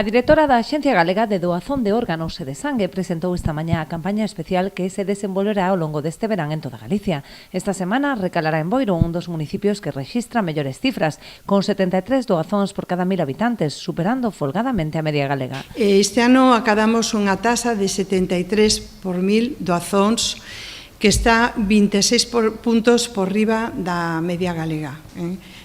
A directora da Axencia Galega de Doazón de Órganos e de Sangue presentou esta mañá a campaña especial que se desenvolverá ao longo deste verán en toda Galicia. Esta semana recalará en Boiro, un dos municipios que rexistra mellores cifras, con 73 doazóns por cada 1000 habitantes, superando folgadamente a media galega. Este ano acadamos unha tasa de 73 por 1000 doazóns, que está 26 puntos por riba da media galega.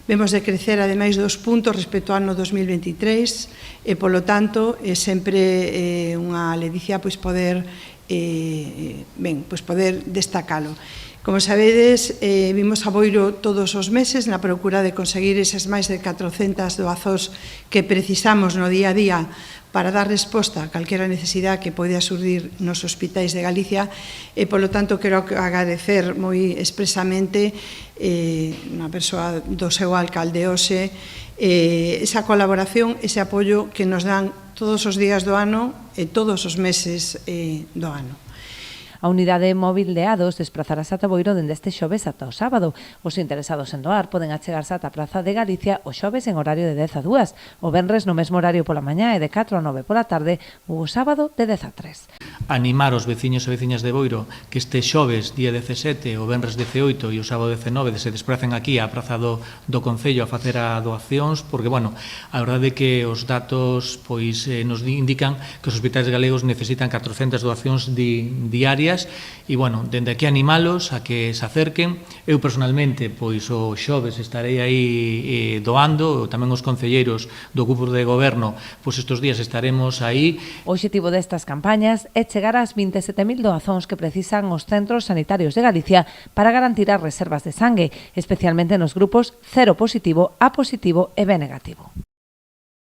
Vemos de crecer, ademais, 2 puntos respecto ao ano 2023 e, polo tanto, é sempre unha ledicia poder destacalo. Como sabedes, vimos a Boiro todos os meses na procura de conseguir esas máis de 400 doazóns que precisamos no día a día para dar resposta a calquera necesidade que poida surdir nos hospitais de Galicia e, polo tanto, quero agradecer moi expresamente na persoa do seu alcalde hoxe esa colaboración, ese apoio que nos dan todos os días do ano e todos os meses do ano. A unidade móvil de Ados desplazarase ata Boiro dende este xoves ata o sábado. Os interesados en doar poden achegarse ata a Praza de Galicia o xoves en horario de 10 a 2, o venres no mesmo horario pola mañá e de 4 a 9 pola tarde ou o sábado de 10 a 3. Animar os veciños e veciñas de Boiro que este xoves, día 17, o venres 18 e o sábado 19 se despracen aquí á Praza do Concello a facer a doacións, porque, a verdade é que os datos nos indican que os hospitais galegos necesitan 400 doacións diarias e, dende aquí animalos a que se acerquen. Eu, personalmente, o xoves estarei aí doando, tamén os concelleiros do grupo de goberno, estes días estaremos aí. O obxectivo destas campañas é chegar ás 27.000 doazóns que precisan os centros sanitarios de Galicia para garantir as reservas de sangue, especialmente nos grupos 0 positivo, A positivo e B negativo.